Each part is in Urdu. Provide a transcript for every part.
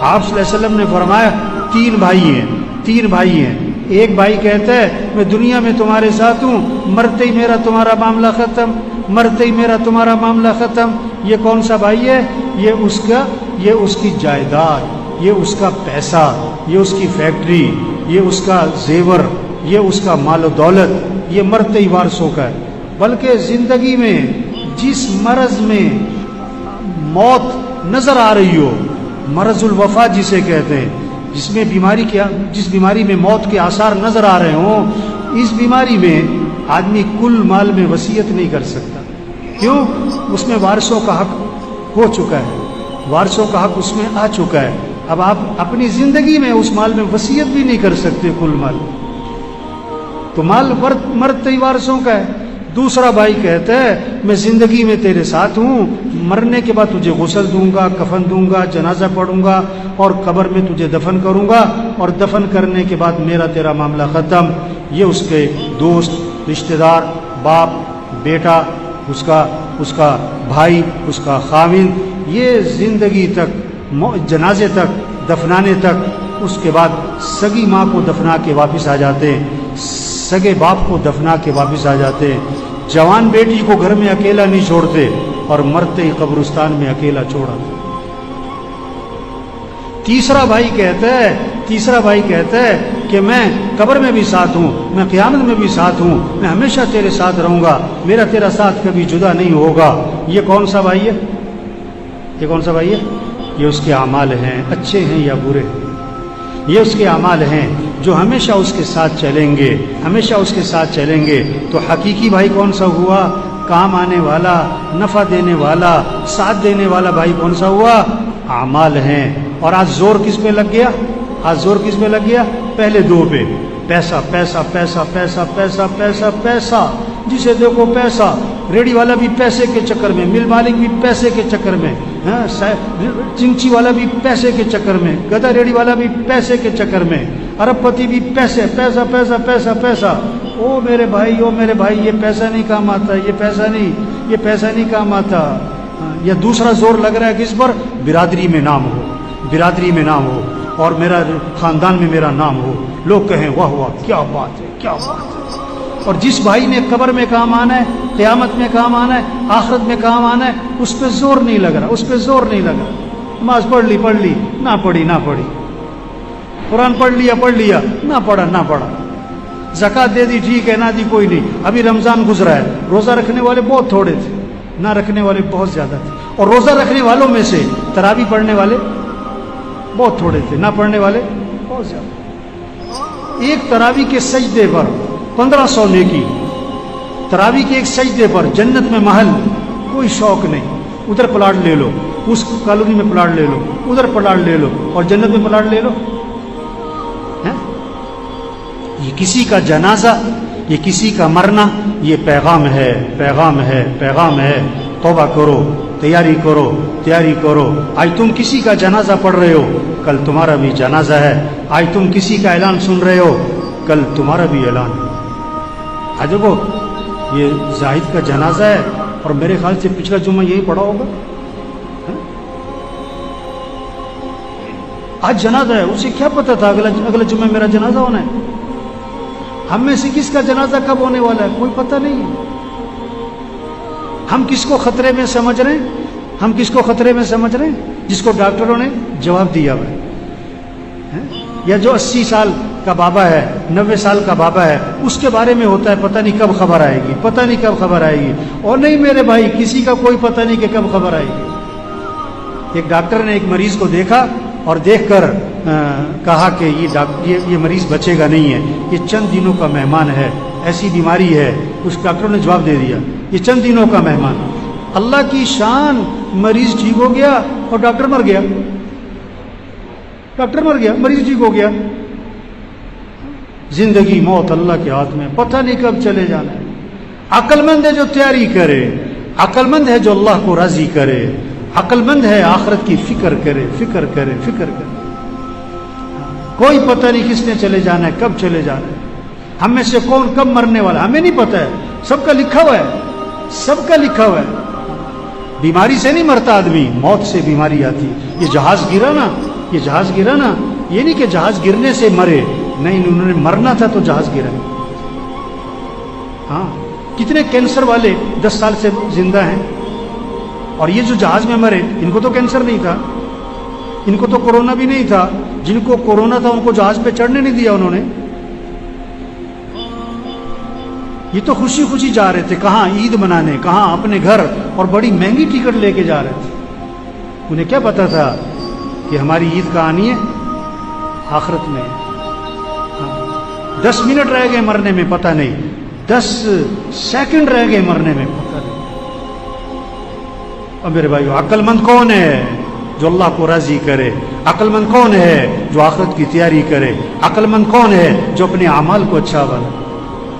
آپ صلی اللہ علیہ وسلم نے فرمایا تین بھائی ہیں. ایک بھائی کہتا ہے میں دنیا میں تمہارے ساتھ ہوں، مرتے ہی میرا تمہارا معاملہ ختم، مرتے ہی میرا تمہارا معاملہ ختم. یہ کون سا بھائی ہے؟ یہ اس کی جائیداد، یہ اس کا پیسہ، یہ اس کی فیکٹری، یہ اس کا زیور، یہ اس کا مال و دولت، یہ مرتے ہی وارثوں کا ہے. بلکہ زندگی میں جس مرض میں موت نظر آ رہی ہو، مرض الوفا جسے کہتے ہیں، جس بیماری میں موت کے آثار نظر آ رہے ہوں، اس بیماری میں آدمی کل مال میں وصیت نہیں کر سکتا. کیوں؟ اس میں وارثوں کا حق ہو چکا ہے، وارثوں کا حق اس میں آ چکا ہے. اب آپ اپنی زندگی میں اس مال میں وصیت بھی نہیں کر سکتے کل مال، تو مال مرتے ہی وارثوں کا ہے. دوسرا بھائی کہتا ہے میں زندگی میں تیرے ساتھ ہوں، مرنے کے بعد تجھے غسل دوں گا، کفن دوں گا، جنازہ پڑھوں گا اور قبر میں تجھے دفن کروں گا، اور دفن کرنے کے بعد میرا تیرا معاملہ ختم. یہ اس کے دوست، رشتہ دار، باپ، بیٹا، اس کا بھائی، اس کا خاوند، یہ زندگی تک، جنازے تک، دفنانے تک. اس کے بعد سگی ماں کو دفنا کے واپس آ جاتے ہیں، سگے باپ کو دفنا کے واپس آ جاتے ہیں. جوان بیٹی کو گھر میں اکیلا نہیں چھوڑتے اور مرتے ہی قبرستان میں اکیلا چھوڑا. تیسرا بھائی کہتا ہے کہ میں قبر میں بھی ساتھ ہوں، میں قیامت میں بھی ساتھ ہوں، میں ہمیشہ تیرے ساتھ رہوں گا، میرا تیرا ساتھ کبھی جدا نہیں ہوگا. یہ کون سا بھائی ہے؟ یہ اس کے اعمال ہیں، اچھے ہیں یا برے ہیں. یہ اس کے اعمال ہیں جو ہمیشہ اس کے ساتھ چلیں گے. تو حقیقی بھائی کون سا ہوا؟ کام آنے والا، نفع دینے والا، ساتھ دینے والا بھائی کون سا ہوا؟ اعمال ہیں. اور آج زور کس پہ لگ گیا؟ پہلے دو پہ، پیسہ پیسہ پیسہ پیسہ پیسہ پیسہ پیسہ. جسے دیکھو پیسہ، ریڑی والا بھی پیسے کے چکر میں، مل مالک بھی پیسے کے چکر میں، چنچی والا بھی پیسے کے چکر میں، گدا ریڑی والا بھی پیسے کے چکر میں، ارب پتی بھی پیسہ پیسہ پیسہ پیسہ. او میرے بھائی یہ پیسہ نہیں کام آتا، یہ پیسہ نہیں کام آتا. یا دوسرا زور لگ رہا ہے کس پر؟ برادری میں نام ہو اور میرا خاندان میں میرا نام ہو، لوگ کہیں واہ واہ کیا بات ہے. اور جس بھائی نے قبر میں کام آنا ہے، قیامت میں کام آنا ہے، آخرت میں کام آنا ہے، اس پہ زور نہیں لگ رہا. نماز پڑھ لی، نہ پڑھی، قرآن پڑھ لیا، نہ پڑھا. زکوٰۃ دے دی، ٹھیک ہے، نہ دی کوئی نہیں. ابھی رمضان گزرا ہے، روزہ رکھنے والے بہت تھوڑے تھے، نہ رکھنے والے بہت زیادہ تھے. اور روزہ رکھنے والوں میں سے تراویح پڑھنے والے بہت تھوڑے تھے، نہ پڑھنے والے بہت زیادہ. ایک تراویح کے سجدے پر 1500 نیکی، تراویح کے ایک سجدے پر جنت میں محل. کوئی شوق نہیں، ادھر پلاٹ لے لو، اس کالونی میں پلاٹ لے لو، ادھر پلاٹ لے لو اور جنت میں پلاٹ لے لو. یہ کسی کا جنازہ، یہ کسی کا مرنا، یہ پیغام ہے. توبہ کرو، تیاری کرو. آج تم کسی کا جنازہ پڑھ رہے ہو، کل تمہارا بھی جنازہ ہے. آج تم کسی کا اعلان سن رہے ہو، کل تمہارا بھی اعلان ہے. آج دیکھو یہ زاہد کا جنازہ ہے اور میرے خیال سے پچھلا جمعہ یہی پڑھا ہوگا. آج جنازہ ہے، اسے کیا پتا تھا اگلا جمعہ میرا جنازہ ہونا ہے؟ ہم میں سے کس کا جنازہ کب ہونے والا ہے کوئی پتہ نہیں ہے. ہم کس کو خطرے میں سمجھ رہے ہیں؟ جس کو ڈاکٹروں نے جواب دیا ہے، یا جو 80 سال کا بابا ہے، 90 سال کا بابا ہے، اس کے بارے میں ہوتا ہے پتہ نہیں کب خبر آئے گی. اور نہیں میرے بھائی، کسی کا کوئی پتہ نہیں کہ کب خبر آئے گی. ایک ڈاکٹر نے ایک مریض کو دیکھا اور دیکھ کر کہا کہ یہ مریض بچے گا نہیں ہے، یہ چند دنوں کا مہمان ہے، ایسی بیماری ہے. اس ڈاکٹر نے جواب دے دیا یہ چند دنوں کا مہمان. اللہ کی شان، مریض ٹھیک ہو گیا اور ڈاکٹر مر گیا، مریض ٹھیک ہو گیا. زندگی موت اللہ کے ہاتھ میں، پتہ نہیں کب چلے جانا ہے. عقل مند ہے جو تیاری کرے، عقل مند ہے جو اللہ کو راضی کرے، عقل مند ہے آخرت کی فکر کرے. کوئی پتہ نہیں کس نے چلے جانا ہے، کب چلے جانا ہے. ہم میں سے کون کب مرنے والا ہمیں نہیں پتہ ہے. سب کا لکھا ہوا ہے. بیماری سے نہیں مرتا آدمی، موت سے بیماری آتی. یہ جہاز گرا نا، یہ جہاز گرا نا، یہ نہیں کہ جہاز گرنے سے مرے، نہیں، انہوں نے مرنا تھا تو جہاز گرا۔ ہاں، کتنے کینسر والے 10 سال سے زندہ ہیں، اور یہ جو جہاز میں مرے ان کو تو کینسر نہیں تھا، ان کو تو کورونا بھی نہیں تھا، جن کو کورونا تھا ان کو جہاز پہ چڑھنے نہیں دیا انہوں نے۔ یہ تو خوشی خوشی جا رہے تھے، کہاں عید منانے، کہاں اپنے گھر، اور بڑی مہنگی ٹکٹ لے کے جا رہے تھے۔ انہیں کیا پتا تھا کہ ہماری عید کا آنی ہے آخرت میں۔ 10 منٹ رہ گئے مرنے میں، پتہ نہیں، 10 سیکنڈ رہ گئے مرنے میں، پتہ نہیں۔ اور میرے بھائیو، عقل مند کون ہے جو اللہ کو راضی کرے؟ عقل مند کون ہے جو آخرت کی تیاری کرے؟ عقل مند کون ہے جو اپنے اعمال کو اچھا بنائے؟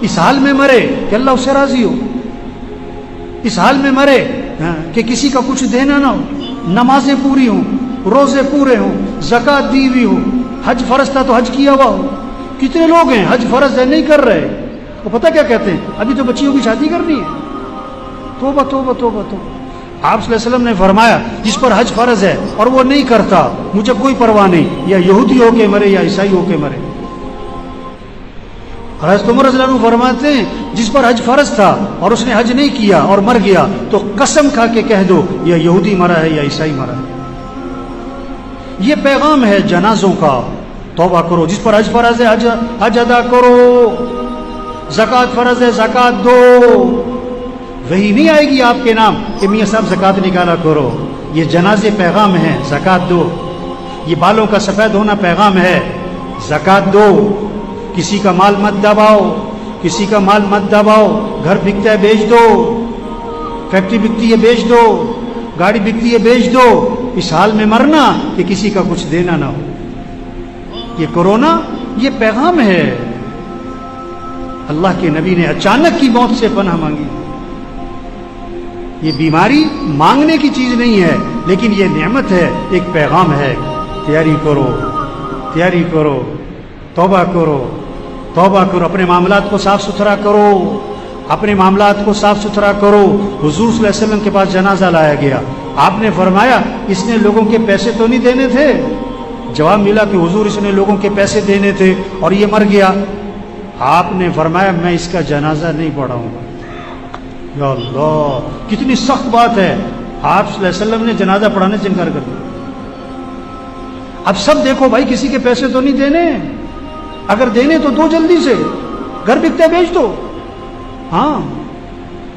اس حال میں مرے کہ اللہ اس سے راضی ہو، اس حال میں مرے کہ کسی کا کچھ دینا نہ ہو، نمازیں پوری ہوں، روزے پورے ہوں، زکوٰۃ دی ہوئی ہو، حج فرض تھا تو حج کیا ہوا ہو۔ کتنے لوگ ہیں حج فرض ہے نہیں کر رہے، وہ پتہ کیا کہتے ہیں، ابھی تو بچیوں کی شادی کرنی ہے۔ توبہ توبہ توبہ توبہ۔ آپ صلی اللہ علیہ وسلم نے فرمایا جس پر حج فرض ہے اور وہ نہیں کرتا، مجھے کوئی پرواہ نہیں، یا یہودی ہو کے مرے یا عیسائی ہو کے مرے۔ حضرت عمر رضی اللہ عنہ فرماتے ہیں جس پر حج فرض تھا اور اس نے حج نہیں کیا اور مر گیا تو قسم کھا کے کہہ دو یا یہودی مرا ہے یا عیسائی مرا ہے۔ یہ پیغام ہے جنازوں کا، توبہ کرو، جس پر حج فرض ہے حج ادا کرو، زکوٰۃ فرض ہے زکوٰۃ دو۔ وہی نہیں آئے گی آپ کے نام کہ میاں صاحب زکوٰۃ نکالا کرو، یہ جنازے پیغام ہیں، زکوٰۃ دو۔ یہ بالوں کا سفید ہونا پیغام ہے، زکوٰۃ دو۔ کسی کا مال مت دباؤ، کسی کا مال مت دباؤ، گھر بکتا ہے بیچ دو، فیکٹری بکتی ہے بیچ دو، گاڑی بکتی ہے بیچ دو، اس حال میں مرنا کہ کسی کا کچھ دینا نہ ہو۔ یہ کورونا یہ پیغام ہے۔ اللہ کے نبی نے اچانک کی موت سے پناہ مانگی۔ یہ بیماری مانگنے کی چیز نہیں ہے، لیکن یہ نعمت ہے، ایک پیغام ہے۔ تیاری کرو، تیاری کرو، توبہ کرو، توبہ کرو، اپنے معاملات کو صاف ستھرا کرو، اپنے معاملات کو صاف ستھرا کرو۔ حضور صلی اللہ علیہ وسلم کے پاس جنازہ لایا گیا، آپ نے فرمایا اس نے لوگوں کے پیسے تو نہیں دینے تھے؟ جواب ملا کہ حضور اس نے لوگوں کے پیسے دینے تھے اور یہ مر گیا۔ آپ نے فرمایا میں اس کا جنازہ نہیں پڑھاؤں گا۔ یا اللہ، کتنی سخت بات ہے۔ آپ صلی اللہ علیہ وسلم نے جنازہ پڑھانے سے انکار کر دیا۔ اب سب دیکھو بھائی، کسی کے پیسے تو نہیں دینے، اگر دینے تو دو جلدی سے، گھر بکتے بیچ دو۔ ہاں،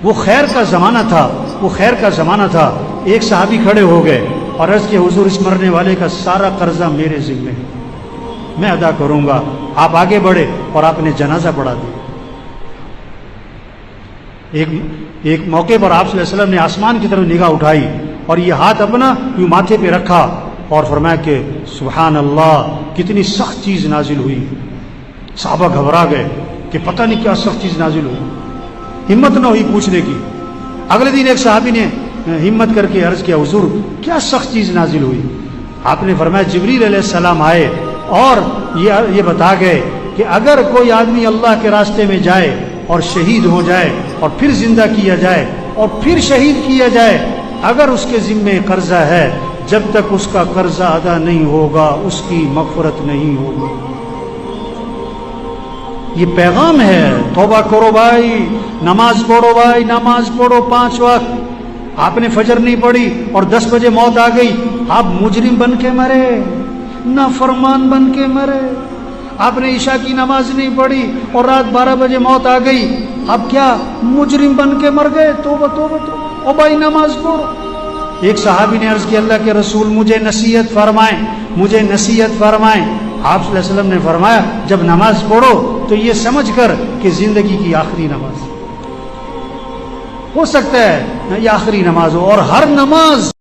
وہ خیر کا زمانہ تھا، وہ خیر کا زمانہ تھا۔ ایک صحابی کھڑے ہو گئے اور عرض کیا حضور اس مرنے والے کا سارا قرضہ میرے ذمہ ہے، میں ادا کروں گا۔ آپ آگے بڑھے اور آپ نے جنازہ پڑھا دیا۔ ایک موقع پر آپ صلی اللہ علیہ وسلم نے آسمان کی طرف نگاہ اٹھائی اور یہ ہاتھ اپنا یوں ماتھے پہ رکھا اور فرمایا کہ سبحان اللہ، کتنی سخت چیز نازل ہوئی۔ صحابہ گھبرا گئے کہ پتہ نہیں کیا سخت چیز نازل ہوئی، ہمت نہ ہوئی پوچھنے کی۔ اگلے دن ایک صحابی نے ہمت کر کے عرض کیا حضور کیا سخت چیز نازل ہوئی؟ آپ نے فرمایا جبریل علیہ السلام آئے اور یہ بتا گئے کہ اگر کوئی آدمی اللہ کے راستے میں جائے اور شہید ہو جائے اور پھر زندہ کیا جائے اور پھر شہید کیا جائے، اگر اس کے ذمے قرضہ ہے، جب تک اس کا قرضہ ادا نہیں ہوگا اس کی مغفرت نہیں ہوگی۔ یہ پیغام ہے۔ توبہ کرو بھائی، نماز پڑھو بھائی، نماز پڑھو 5 وقت۔ آپ نے فجر نہیں پڑھی اور 10 بجے موت آ گئی، آپ مجرم بن کے مرے، نافرمان بن کے مرے۔ آپ نے عشاء کی نماز نہیں پڑھی اور رات 12 بجے موت آ گئی، اب کیا مجرم بن کے مر گئے؟ توبہ توبہ توبہ۔ او بھائی نماز پڑھو۔ ایک صحابی نے عرض کیا اللہ کے رسول مجھے نصیحت فرمائیں، مجھے نصیحت فرمائیں۔ آپ صلی اللہ علیہ وسلم نے فرمایا جب نماز پڑھو تو یہ سمجھ کر کہ زندگی کی آخری نماز ہو سکتا ہے یہ آخری نماز ہو، اور ہر نماز